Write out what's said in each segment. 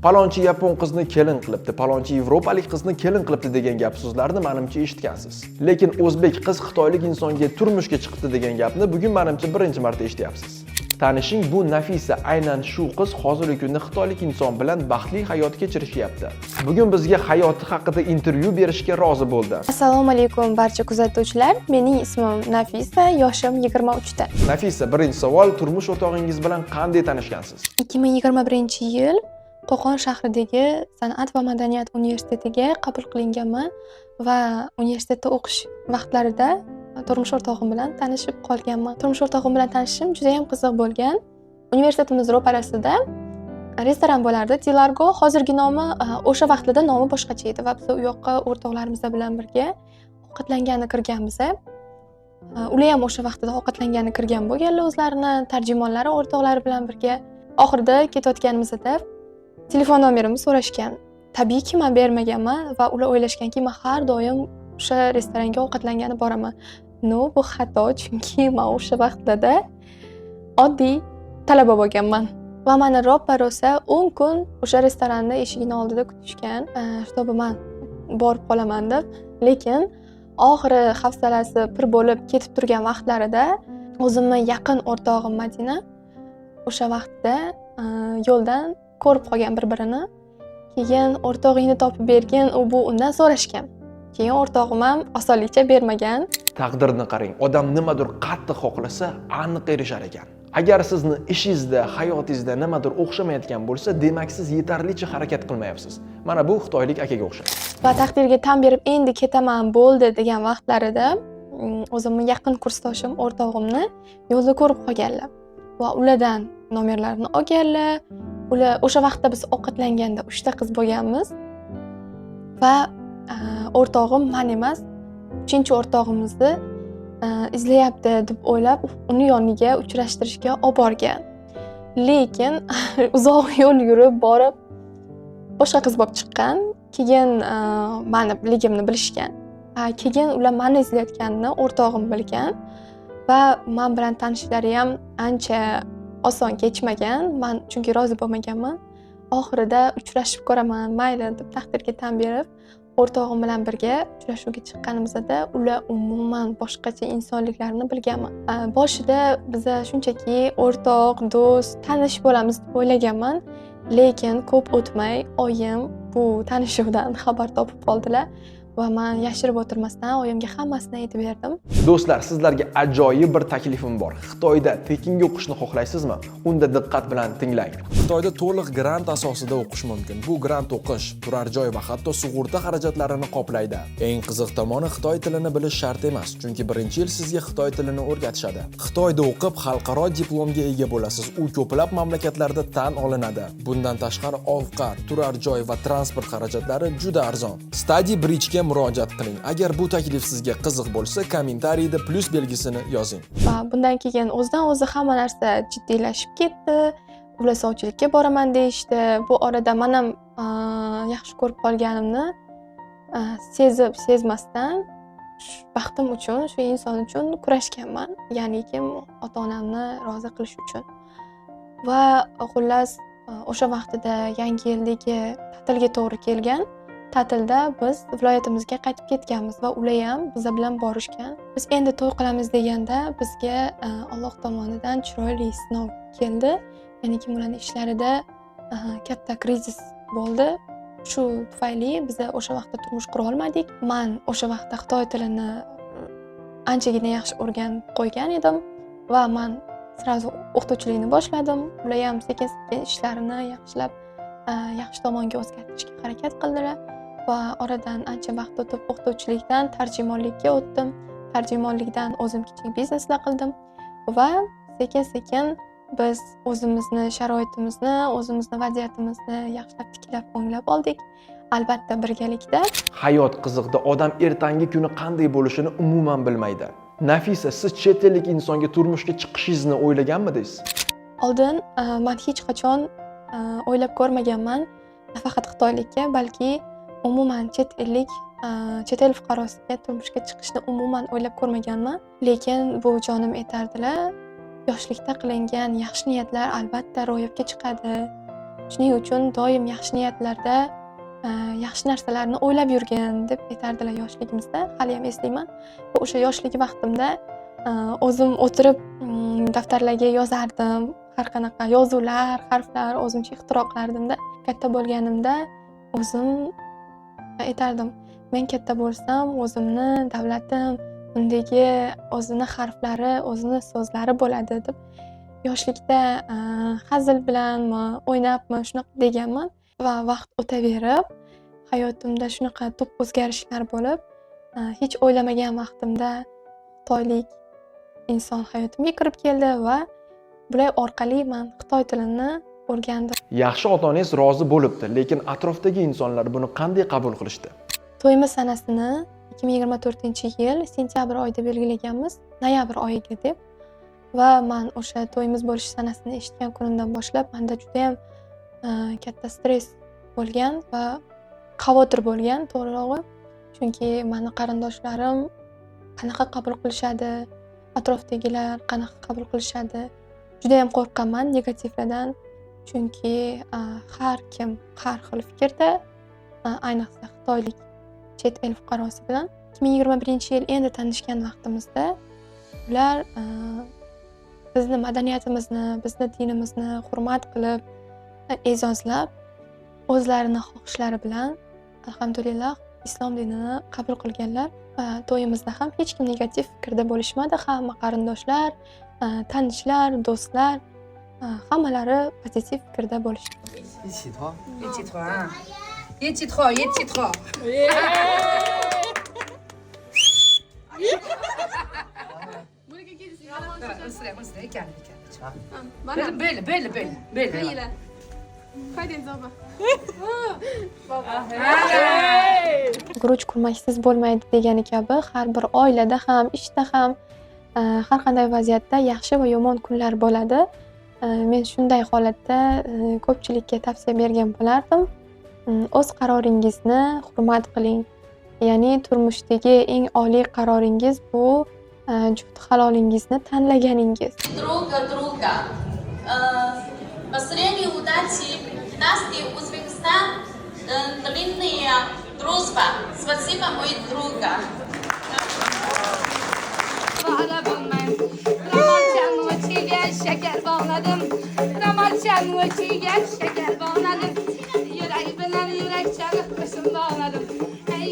Palonchi yapon qizni kelin qilibdi, palonchi yevropalik qizni kelin qilibdi degan gap so'zlarni menimcha eshitgansiz. Lekin o'zbek qiz xitoylik insonga turmushga chiqdi degan gapni bugun menimcha birinchi marta eshityapsiz. Tanishing, bu Nafisa, aynan shu qiz hozirgi kunda xitoylik inson bilan baxtli hayot kechirishyapti. Bugun bizga hayoti haqida intervyu berishga rozi bo'ldi. Assalomu alaykum barcha kuzatuvchilar. Mening ismim Nafisa, yoshim 23 ta. Nafisa, birinchi savol, turmush o'rtog'ingiz bilan qanday tanishgansiz? 2021-yil Qo'qon shahridagi San'at va madaniyat universitetiga qabul qilinganman va universitetda o'qish vaqtlarida turmush o'rtog'im bilan tanishib qolganman. Turmush o'rtog'im bilan tanishishim juda ham qiziq bo'lgan. Universitetimiz ro'parasida restoran bo'lardi, Tilargo. Hozirgi nomi, o'sha vaqtda nomi boshqacha edi va biz u yoqqa o'rtoqlarimiz bilan birga ovqatlangani kirganmiz. Ular ham o'sha vaqtda ovqatlangani kirgan bo'lganlar o'zlarini tarjimonlari o'rtoqlari bilan birga. Oxirida ketayotganimizda telefon nomerimni so'rashgan. Tabiiyki men bermaganman va ular o'ylashganki, men har doim o'sha restoranga ovqatlangani boraman. Bu xato, chunki men o'sha vaqtda oddiy talaba bo'lganman. Va meni ro'pa-rosa 10 kun o'sha restoranning eshigini oldida kutishgan, чтобы men borib qolaman deb. Lekin oxiri hafsalasi pir bo'lib ketib turgan vaqtlarida o'zimning yaqin o'rtog'im Madina o'sha vaqtda yo'ldan ko'rib qolgan bir-birini. Keyin o'rtog'ingni topib bergin, bu undan so'rashgan. Keyin o'rtog'im ham osonlikcha bermagan. Taqdirni qarang, odam nimadir qattiq xohlasa, aniq erishar ekan. Agar sizni ishingizda, hayotingizda nimadir o'xshamayotgan bo'lsa, demak siz yetarlicha harakat qilmayapsiz. Mana bu xitoylik akaga o'xshaydi. Va taqdirga tan berib endi ketaman bo'ldi degan vaqtlarida o'zimning yaqin kursdoshim o'rtog'imni yo'lda ko'rib qolganlar. Va ulardan nomerlarini olganlar. Ular o'sha vaqtda biz ovqatlanganda 3 ta qiz bo'lganmiz. Va o'rtog'im men emas, 3-o'rtog'imizni izlayapti deb o'ylab, uni yoniga uchrashtirishga olib borgan. Lekin uzoq yo'l yurib borib boshqa qiz bo'lib chiqqan. Keyin meni ligimni bilishgan. Keyin ular meni izlayotganini o'rtog'im bilgan va men bilan tanishishlari ham ancha oson kechmagan. Men chunki rozi bo'lmaganman. Oxirida uchrashib ko'raman, mayli deb taqdirga tan berib, o'rtog'im bilan birga uchrashuvga chiqqanimizda ular umuman boshqacha insonliklarini bilganman. Boshida biz shunchaki o'rtoq, do'st, tanish bo'lamiz deb o'ylaganman. Lekin ko'p o'tmay oyim bu tanishuvdan xabar topib qoldilar va men yashirib o'tirmasdan oyimga hammasini aytib berdim. Do'stlar, sizlarga ajoyib bir taklifim bor. Xitoyda tekinga o'qishni xohlaysizmi? Unda diqqat bilan tinglang. Xitoyda to'liq grant asosida o'qish mumkin. Bu grant o'qish, turar joy va hatto sug'urta xarajatlarini qoplaydi. Eng qiziq tomoni, Xitoy tilini bilish shart emas, chunki birinchi yil sizga Xitoy tilini o'rgatishadi. Xitoyda o'qib, xalqaro diplomga ega bo'lasiz. U ko'plab mamlakatlarda tan olinadi. Bundan tashqari ovqat, turar joy va transport xarajatlari juda arzon. Study Bridge ga murojaat qiling. Agar bu taklif sizga qiziq bo'lsa, kommentariyda plus belgisini yozing. Va bundan keyin o'zidan-o'zi hamma narsa jiddiylashib ketdi. Ular sovchilikka boraman deyishdi. Bu orada men ham yaxshi ko'rib qolganimni sezmasdan baxtim uchun, shu inson uchun kurashganman. Ya'ni kim ota-onamni rozi qilish uchun. Va xullas o'sha vaqtida yangi yildagi ta'tilga to'g'ri kelgan. Ta'tilda biz viloyatimizga qaytib ketganmiz va ular ham biz bilan borishgan. Biz endi to'y qilamiz deganda bizga Alloh tomonidan chiroyli sinov keldi. Ya'ni ularning ishlarida katta krizis bo'ldi. Shu tufayli biz o'sha vaqtda turmush qura olmadik. Men o'sha vaqtda Xitoy tilini anchagina yaxshi o'rganib qo'ygan edim va men sразу o'qituvchilikni boshladim. Ular ham sekin-sekin ishlarini yaxshilab, yaxshi tomonga o'zgartirishga harakat qildilar. Va oradan ancha vaqt o'tib o'qituvchilikdan tarjimonlikka o'tdim. Tarjimonlikdan o'zim kichik bizneslar qildim va sekin-sekin biz o'zimizni sharoitimizni, o'zimizni vaziyatimizni yaxshilab tiklab, o'nglab oldik. Albatta birgalikda. Hayot qiziqda odam ertangi kuni qanday bo'lishini umuman bilmaydi. Nafisa, siz chet ellik insonga turmushga chiqishingizni o'ylaganmidingiz? Oldin men hech qachon o'ylab ko'rmaganman, nafaqat xitoylikka, balki umuman chet el fuqarosiga turmushga chiqishni umuman o'ylab ko'rmaganman. Lekin bu jonim aytardilar, yoshlikda qilingan yaxshi niyatlar albatta ro'yobga chiqadi Shuning uchun doim yaxshi niyatlarda yaxshi narsalarni o'ylab yurgin deb aytardilar yoshligimizda. Hali ham eslayman. Va o'sha yoshlik vaqtimda o'zim o'tirib daftarlarga yozardim. Har qanaqa yozuvlar, harflar o'zimcha ixtiro qilardimda. Katta bo'lganimda o'zim aytardim, men katta bo'lsam, o'zimni davlatim, undagi o'zini harflari, o'zini so'zlari bo'ladi deb yoshlikda hazil bilanmi, o'ynabmi shunaqa deganman va vaqt o'taverib, hayotimda shunaqa tub o'zgarishlar bo'lib, hech o'ylamagan vaqtimda xitoylik inson hayotimga kirib keldi va bular orqali men xitoy tilini o'rgandim. Yaxshi ota-onangiz rozi bo'libdi, lekin atrofdagi insonlar buni qanday qabul qilishdi? To'yimiz sanasini 2024-yil sentyabr oyida belgilaganmiz, noyabr oyiga deb. Va men o'sha to'yimiz bo'lish sanasini eshitgan kunimdan boshlab menda juda ham katta stress bo'lgan va xavotir bo'lgan, to'g'rirog'i. Chunki meni qarindoshlarim qanaqa qabul qilishadi, atrofdagilar qanaqa qabul qilishadi. Juda ham qo'rqaman negativlardan. Chunki har kim har xil fikrda, ayniqsa xitoylik chet el fuqarosi bilan 2021-yil endi tanishgan vaqtimizda ular bizni madaniyatimizni, bizni dinimizni hurmat qilib, e'zozlab, o'zlarini xohishlari bilan alhamdulillah islom dinini qabul qilganlar va to'yimizda ham hech kim negativ fikrda bo'lishmadi. Hamma qarindoshlar, tanishlar, do'stlar hammalari pozitiv fikrda bo'lishdi. 一起脱。一起团，一起团，一起团。Hızlı, gel. Böyle. Guruch kurmaksiz bo'lmaydi degani kabi har bir oilada ham, ishda ham har qanday vaziyatda yaxshi va yomon kunlar bo'ladi. Men shunday holatda ko'pchilikka tavsiya bergan bo'lardim. O'z qaroringizni hurmat qiling. Ya'ni turmushdagi eng oliy qaroringiz bu juft halolingizni tanlaganingiz. Друга. По средней удачи династии Узбекистан длинная дружба. Спасибо, мой друга. Şeker bağladım. Ramalçan uçuya şeker bağladım. Yürek bilen yürek çalıp kışım bağladım.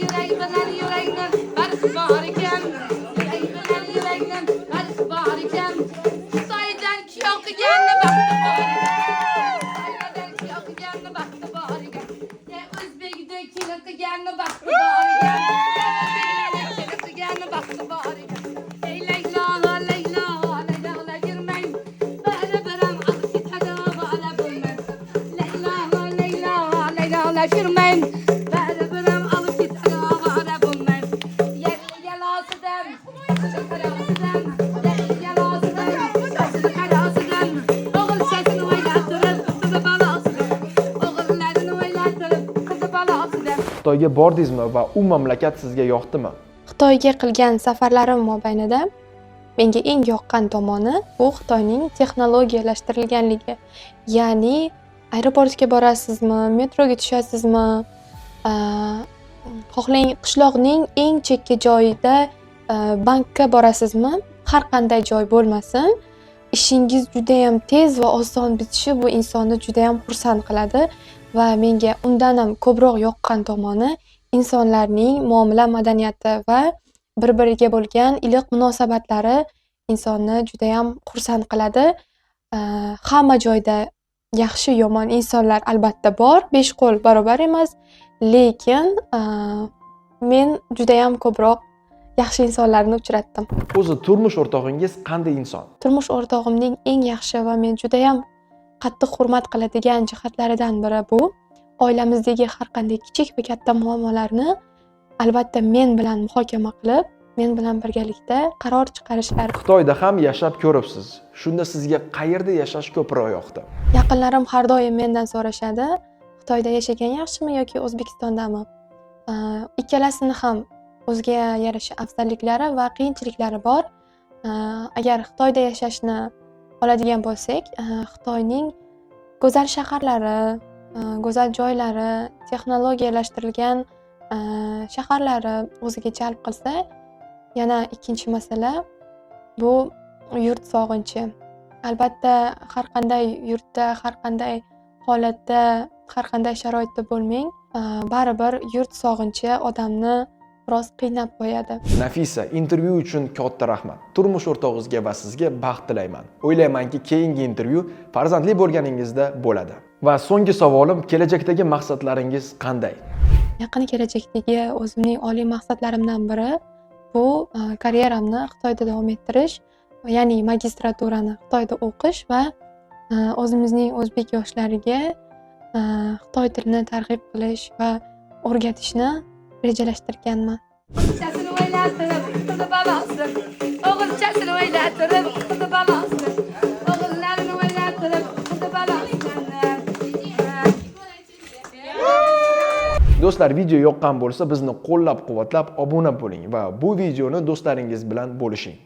Yürek bilen yürekten barış bağırken. Yürek bilen yürekten barış bağırken. Saydan kiyok geldi baktı bağırken. Saydan kiyok geldi baktı bağırken. Ya Özbek'de kiyok geldi baktı bağırken. Ya Özbek'de kiyok geldi baktı bağırken. Ey Leyla, Leyla. Firmen, beraberim alıp git ara bunlar. Gel ağzıdan, ağzıdan, gel ağzıdan, oğul sesini oynattırıp, kızı bana ağzıdan, oğullarını oynattırıp, kızı bana ağzıdan. Xitoyga bordingizmi va u mamlakat sizga yoqdimi? Xitoyga qilgan safarlarim mobaynida menga eng yoqqan tomoni bu Xitoyning texnologiyalashtirilganligi. Ya'ni aeroportga borasizmi, metroga tushasizmi, xohlang qishloqning eng chekka joyida bankka borasizmi, har qanday joy bo'lmasin, ishingiz juda ham tez va oson bitishi bu insonni juda ham xursand qiladi va menga undan ham ko'proq yoqqan tomoni insonlarning muomala madaniyati va bir-biriga bo'lgan iliq munosabatlari insonni juda ham xursand qiladi. Hamma joyda yaxshi yomon insonlar albatta bor, 5 qo'l barobar emas, lekin men juda ham ko'proq yaxshi insonlarni uchratdim. O'zi turmush o'rtog'ingiz qanday inson? Turmush o'rtog'imning eng yaxshi va men juda ham qattiq hurmat qiladigan jihatlaridan biri bu oilamizdagi har qanday kichik va katta muammolarni albatta men bilan muhokama qilib, men bilan birgalikda qaror chiqarishlari. Xitoyda ham yashab ko'ribsiz. Shunda sizga qayerda yashash ko'proq yoqdi? Yaqinlarim har doim mendan so'rashadi, Xitoyda yashagan yaxshimi yoki O'zbekistondami? Ikkalasini ham o'ziga yarasha afzalliklari va qiyinchiliklari bor. Agar Xitoyda yashashni oladigan bo'lsak, Xitoyning go'zal shaharlari, go'zal joylari, texnologiyalashtirilgan shaharlari o'ziga jalb qilsa, yana ikkinchi masala bu yurt sog'inchi. Albatta, har qanday yurtda, har qanday holatda, har qanday sharoitda bo'lmang, baribir yurt sog'inchi odamni biroz qiynab qo'yadi. Nafisa, intervyu uchun katta rahmat. Turmush o'rtog'ingizga va sizga baxt tilayman. O'ylaymanki, keyingi intervyu farzandli bo'lganingizda bo'ladi. Va so'nggi savolim, kelajakdagi maqsadlaringiz qanday? Yaqin kelajakdagi o'zimning oliy maqsadlarimdan biri bu karyeramni Xitoyda davom ettirish, ya'ni magistraturani Xitoyda o'qish va o'zimizning o'zbek yoshlariga Xitoy tilini targ'ib qilish va o'rgatishni rejalashtirganman. O'g'ilchasini o'ylatirib, qizi balosiz. O'g'ilchasini o'ylatirib, qizi balosiz. O'g'illarini o'ylatirib, qizi balosiz. Do'stlar, video yoqqan bo'lsa, bizni qo'llab-quvvatlab obuna bo'ling va bu videoni do'stlaringiz bilan bo'lishing.